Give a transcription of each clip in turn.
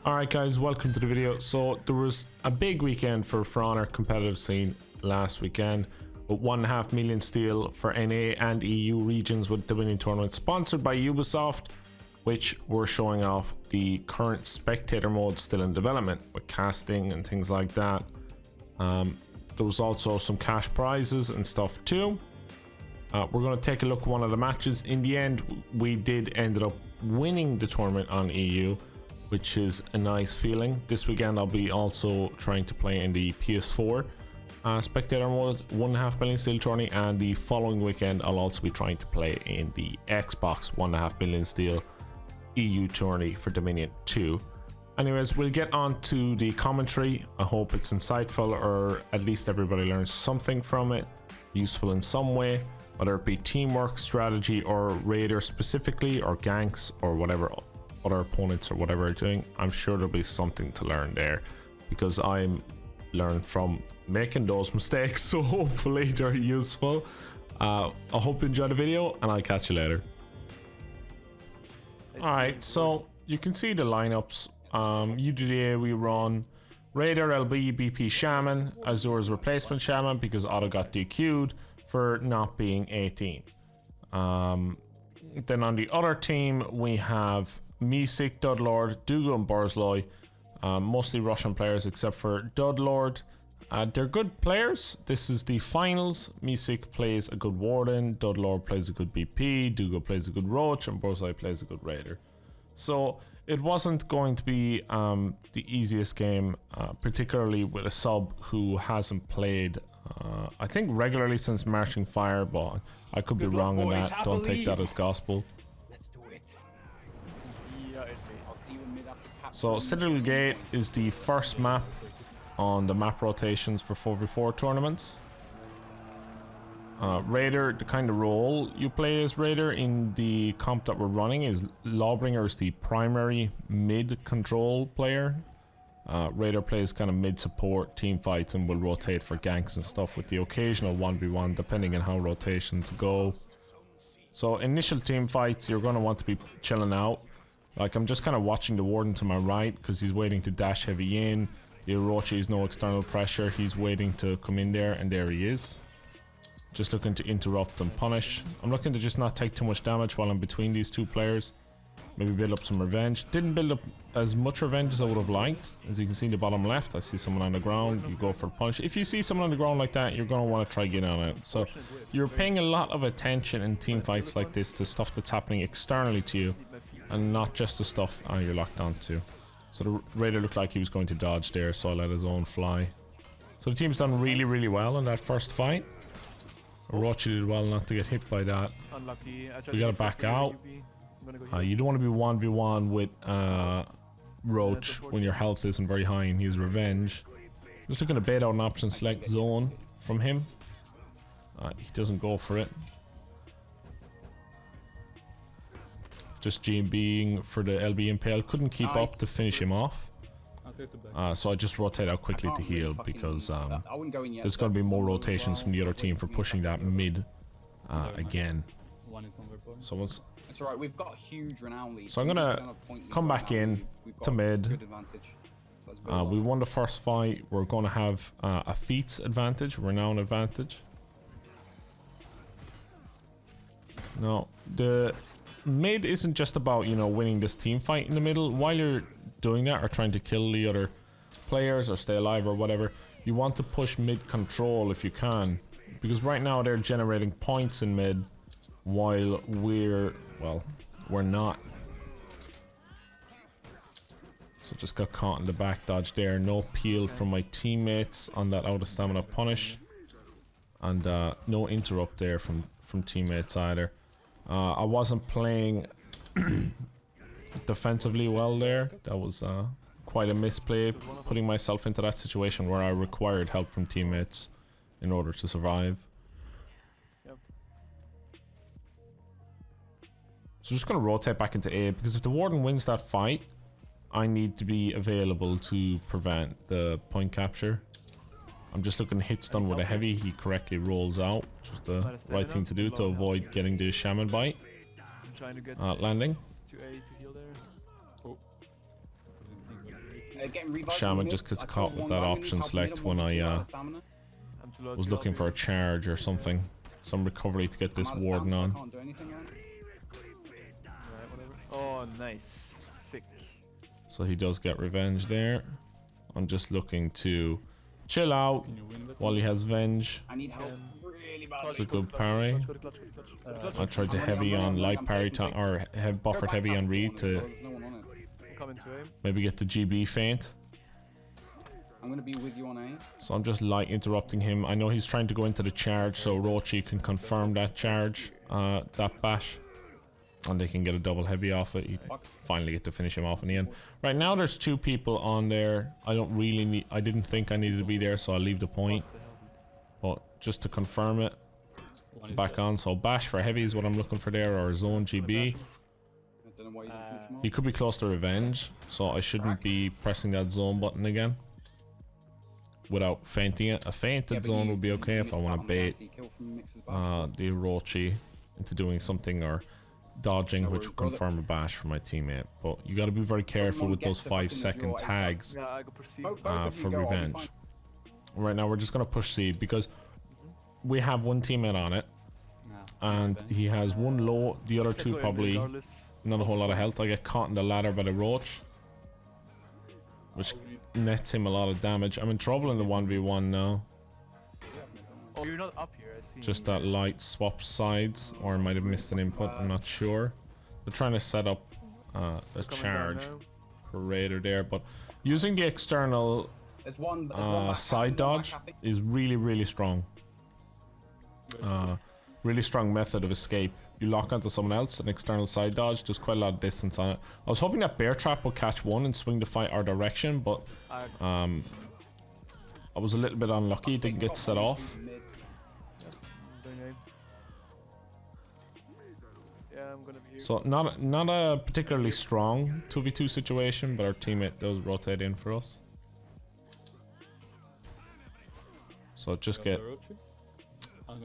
Alright guys, welcome to the video. So there was a big weekend for our competitive scene last weekend with 1.5 million steel for NA and EU regions with the winning tournament sponsored by Ubisoft, which were showing off the current spectator mode still in development with casting and things like that. There was also some cash prizes and stuff too. We're going to take a look at one of the matches. In the end, we ended up winning the tournament on EU, which is a nice feeling. This weekend I'll be also trying to play in the PS4 spectator mode, 1.5 million steel tourney, and the following weekend I'll also be trying to play in the Xbox 1.5 million steel EU tourney for Dominion 2. Anyways, we'll get on to the commentary. I hope it's insightful, or at least everybody learns something from it, useful in some way, whether it be teamwork, strategy, or Raider specifically, or ganks, or whatever other opponents or whatever are doing. I'm sure there'll be something to learn there, because I'm learned from making those mistakes, so hopefully they're useful. I hope you enjoy the video, and I'll catch you later. Alright, so you can see the lineups. UDDA we run Raider, LB, BP Shaman, Azur's replacement Shaman because Otto got DQ'd for not being 18. Then on the other team we have Misik, Dudlord, Dugo and Burzloy, mostly Russian players except for Dudlord. They're good players. This is the finals. Misik plays a good Warden, Dudlord plays a good BP, Dugo plays a good Roach, and Burzloy plays a good Raider. So it wasn't going to be the easiest game, particularly with a sub who hasn't played I think regularly since Marching Fire, but I could be wrong on that. Don't take that as gospel. Let's do it. So Citadel Gate is the first map on the map rotations for 4v4 tournaments. Raider, the kind of role you play as Raider in the comp that we're running is Lawbringer is the primary mid control player. Raider plays kind of mid support, team fights, and will rotate for ganks and stuff with the occasional 1v1 depending on how rotations go. So initial team fights, you're going to want to be chilling out. Like, I'm just kind of watching the Warden to my right because he's waiting to dash heavy in. The Orochi is no external pressure, he's waiting to come in there, and there he is. Just looking to interrupt and punish. I'm looking to just not take too much damage while I'm between these two players. Maybe build up some revenge. Didn't build up as much revenge as I would have liked. As you can see in the bottom left, I see someone on the ground. You go for the punish. If you see someone on the ground like that, you're going to want to try getting on it. So you're paying a lot of attention in team fights like this to stuff that's happening externally to you, and not just the stuff you're locked onto. So the Raider looked like he was going to dodge there, so I let his own fly. So the team's done really well in that first fight. Orochi did well not to get hit by that. We gotta back out. You don't want to be 1v1 with Roach when your health isn't very high and use revenge. Just looking to bait out an option select zone from him. He doesn't go for it. Just GMBing for the LB Impale. Couldn't keep up to finish him off. So I just rotate out quickly to heal because there's going to be more rotations from the other team for pushing that mid again. So once, it's alright, we've got a huge renown lead. so I'm gonna come back in to mid. We won the first fight. We're going to have a feats advantage, renown advantage. No, the mid isn't just about, you know, winning this team fight in the middle. While you're doing that or trying to kill the other players or stay alive or whatever, you want to push mid control if you can, because right now they're generating points in mid while we're not. So just got caught in the back dodge there. No peel from my teammates on that out of stamina punish, and no interrupt there from teammates either. I wasn't playing defensively well there. That was quite a misplay, putting myself into that situation where I required help from teammates in order to survive. So just going to rotate back into A, because if the Warden wins that fight, I need to be available to prevent the point capture. I'm just looking to hit stun with a heavy. He correctly rolls out. Just the right thing to do to avoid getting the Shaman bite. Landing. getting revived. Shaman just gets caught with that option select when I was looking for a charge or something. Some recovery to get this warden on. Can't do anything, right? Right, whatever. Oh, nice. Sick. So he does get revenge there. I'm just looking to chill out while he has venge. I need help really badly. It's a good parry. I tried to heavy on light parry or have buffered heavy on Reed to Coming to him. maybe get the GB feint. I'm gonna be with you on A. So I'm just light interrupting him. I know he's trying to go into the charge, so Rochi can confirm that charge, that bash, and they can get a double heavy off it. You finally get to finish him off in the end. Right now there's 2 people on there. I don't really need, I didn't think I needed to be there, so I'll leave the point. But just to confirm it, back on. So bash for heavy is what I'm looking for there, or zone GB. I don't know why you didn't finish him off. He could be close to revenge, so I shouldn't be pressing that zone button again without fainting it. A fainted zone would be okay if I want to bait the Orochi into doing something or dodging, which will confirm a bash for my teammate. But you got to be very careful with those 5-second tags for revenge. Right now we're just going to push C because we have 1 teammate on it and he has 1 low, the other 2 probably not a whole lot of health. I get caught in the ladder by the roach, which nets him a lot of damage. I'm in trouble in the 1v1 now. Oh, you're not up here, I see. Just that light swap sides, or I might have missed an input, I'm not sure. They're trying to set up a charge for Raider there, but using the external side dodge is really strong. Really strong method of escape. You lock onto someone else, an external side dodge, there's quite a lot of distance on it. I was hoping that bear trap would catch 1 and swing the fight our direction, but I was a little bit unlucky, it didn't get set off. Yeah, I'm gonna be here. So not a particularly strong 2v2 situation, but our teammate does rotate in for us. So just get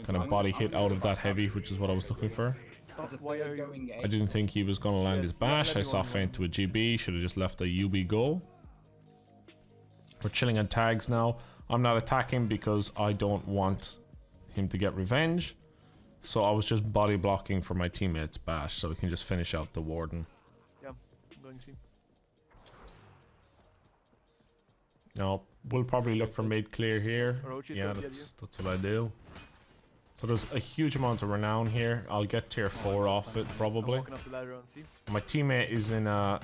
kind of body hit out of that heavy, which is what I was looking for. I didn't think he was going to land his bash. I saw feint to a GB, should have just left a UB go. We're chilling on tags now. I'm not attacking because I don't want him to get revenge. So I was just body blocking for my teammate's bash so we can just finish out the warden. Yeah, I'm going to see. Now, we'll probably look for mid clear here. Yeah, that's what I do. So there's a huge amount of renown here. I'll get tier 4 off it probably. My teammate is in a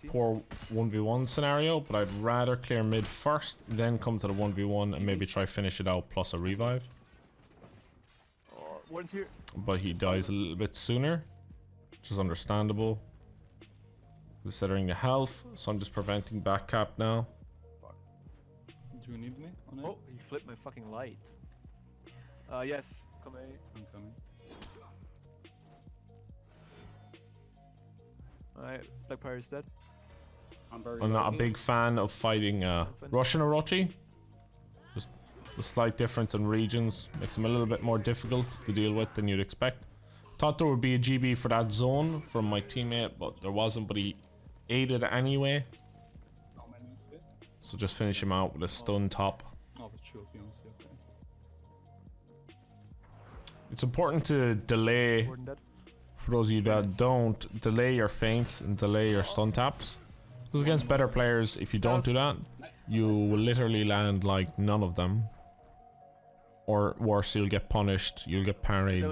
poor 1v1 scenario, but I'd rather clear mid first, then come to the 1v1 and maybe try finish it out plus a revive. But he dies a little bit sooner, which is understandable considering the health, so I'm just preventing back cap now. Do you need me on it? Oh, he flipped my fucking light. Yes, come A. I'm coming. Alright, Black Pirate is dead. I'm not a big fan of fighting Russian Orochi. Just the slight difference in regions makes him a little bit more difficult to deal with than you'd expect. Thought there would be a GB for that zone from my teammate, but there wasn't, but he aided anyway. So just finish him out with a stun top. It's important to delay, for those of you that don't, delay your feints and delay your stun taps. Because against better players, if you don't do that, you will literally land like none of them. Or worse, you'll get punished, you'll get parried,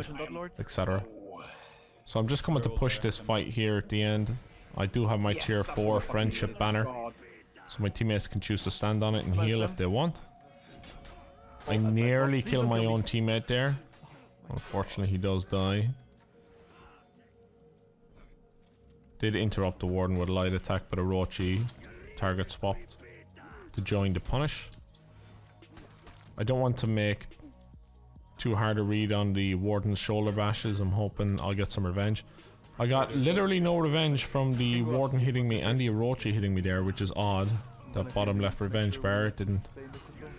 etc. So I'm just coming to push this fight here at the end. I do have my tier 4 friendship banner, so my teammates can choose to stand on it and heal if they want. I nearly killed my own teammate there. Unfortunately, he does die. Did interrupt the warden with a light attack, but Orochi target swapped to join the punish. I don't want to make too hard a read on the warden's shoulder bashes. I'm hoping I'll get some revenge. I got literally no revenge from the warden hitting me and the Orochi hitting me there, which is odd. That bottom left revenge bar didn't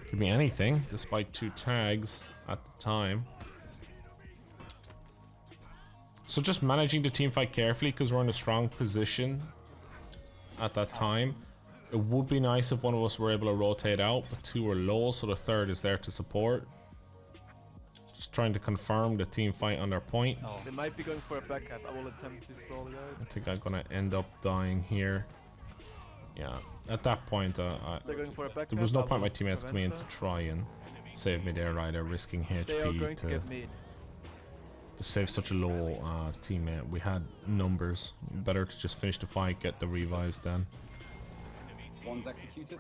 give me anything, despite 2 tags at the time. So just managing the team fight carefully because we're in a strong position at that time. It would be nice if one of us were able to rotate out, but two are low, so the third is there to support. Just trying to confirm the team fight on their point. Oh. They might be going for a back cap. I will attempt to stall it out. I think I'm gonna end up dying here. Yeah, at that point, They're going for a back there was no cap. point my teammates coming in to try and save me there either, risking They are going HP to get mid. to save such a low teammate. We had numbers. Better to just finish the fight, get the revives then. One's executed.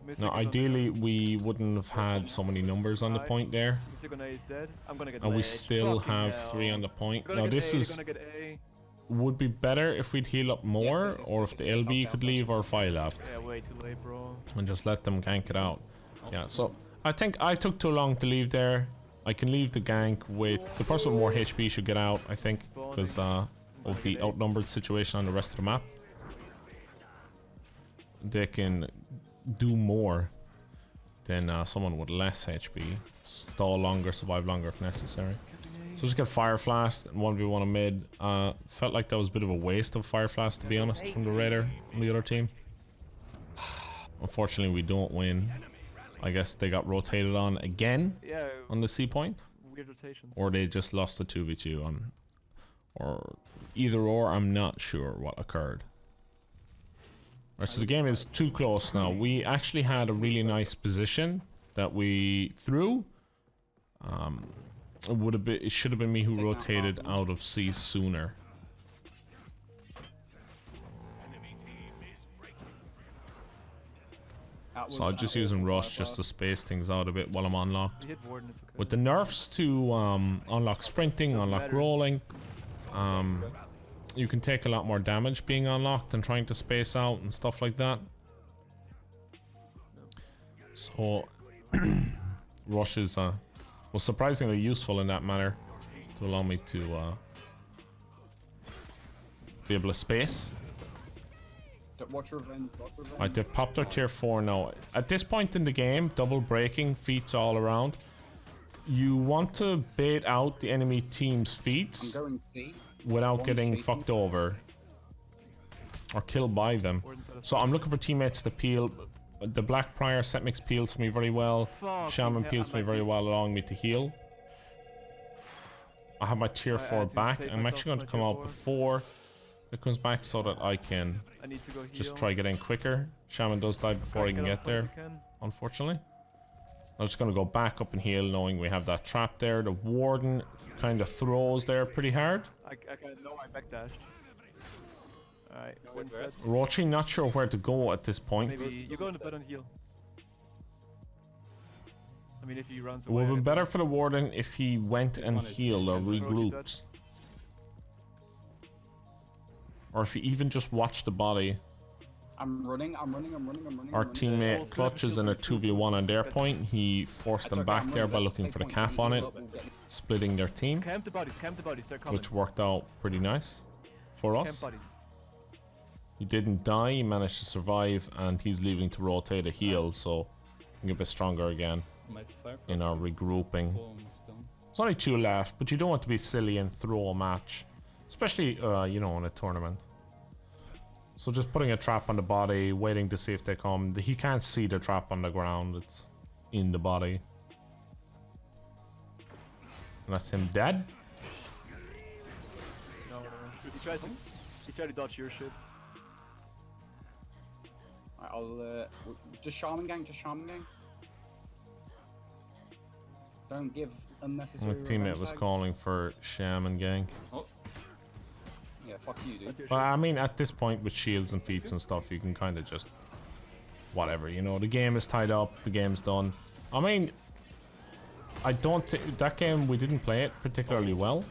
Mystic No, is on- ideally we wouldn't have had so many numbers on the point there. Mystic on A is dead. I'm gonna get And we ledged. still Fucking have hell. 3 on the point. They're gonna Now get this A, is they're gonna get A. would be better if we'd heal up more, yes, or if the LB could leave or if I left Yeah, way too late, bro. and just let them gank it out. Yeah, so I think I took too long to leave there. I can leave the gank with the person with more HP should get out, I think, because of the outnumbered situation on the rest of the map. They can do more than someone with less HP. Stall longer, survive longer if necessary. So just get Fire Blast and 1v1 a mid. Felt like that was a bit of a waste of Fire Blast, to be honest, from the Raider on the other team. Unfortunately, we don't win. I guess they got rotated on again Yeah, on the C point, weird rotations. or they just lost the 2v2 on, or either or. I'm not sure what occurred. Right, so the game is too close now. We actually had a really nice position that we threw. It should have been me who rotated out of C sooner. So I'm just using Rush just to space things out a bit while I'm unlocked. You hit Warden, it's okay. With the nerfs to unlock sprinting, unlock matter. rolling, you can take a lot more damage being unlocked and trying to space out and stuff like that. So Rush is was surprisingly useful in that manner to allow me to be able to space. Watch your event. Right, they've popped their tier 4 now. At this point in the game, double breaking, feats all around. You want to bait out the enemy team's feats I'm going C. without One getting shaky. fucked over or killed by them. Warden's out of- So I'm looking for teammates to peel. The Black Prior set mix peels for me very well. Fucking Shaman hell, peels I for me might very be- well, allowing me to heal. I have my tier I 4 had to back. save I'm myself actually going to with come my out tier before it comes back so that I can I need to go heal. just try getting quicker. Shaman does die before I can get there, Can. unfortunately. I'm just going to go back up and heal knowing we have that trap there. The Warden kind of throws there pretty hard. I know I backdashed. Alright, Warden's dead. Roaching, not sure where to go at this point. Maybe you go in the bed and heal. I mean, if he runs It would away. have been better for the Warden if he went and one is healed or Roaching regrouped. Or if he even just watched the body. I'm running. Our teammate clutches in a 2v1 on their point. He forced them back there by looking for the cap on it, splitting their team, Camp the bodies, they're coming. which worked out pretty nice for Camp us. bodies. He didn't die, he managed to survive, and he's leaving to rotate a heal, so we can get stronger again My fire in our is regrouping. almost done. There's only 2 left, but you don't want to be silly and throw a match, especially you know, in a tournament. So just putting a trap on the body, waiting to see if they come. He can't see the trap on the ground, it's in the body. And that's him dead. No, he tried to dodge your shit. I'll just Shaman gang. Don't give My unnecessary. teammate revenge was tags. calling for Shaman gank. Oh, Yeah, fuck you, dude. But I mean, at this point with shields and feats and stuff, you can kind of just whatever, you know. The game is tied up, the game's done. I mean, I don't think that game we didn't play it particularly well.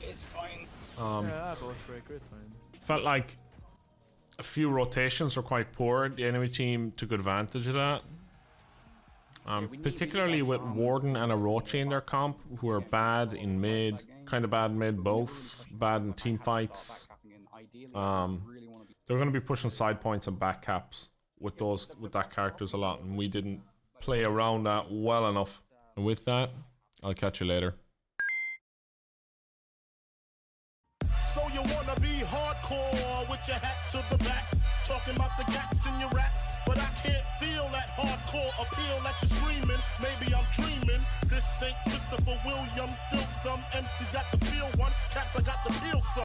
It's fine. Yeah, both breaker, it's fine. Felt like a few rotations were quite poor. The enemy team took advantage of that. we need Particularly with shamans Warden and Orochi in their comp, who are bad in mid, kind of bad mid, both bad in team fights. They're going to be pushing side points and back caps with that characters a lot, and we didn't play around that well enough. And with that, I'll catch you later. So you wanna be hardcore with your hat to the back, talking about the gaps in your raps. hardcore appeal that you're screaming. Maybe I'm dreaming. This ain't Christopher Williams, still some MC got the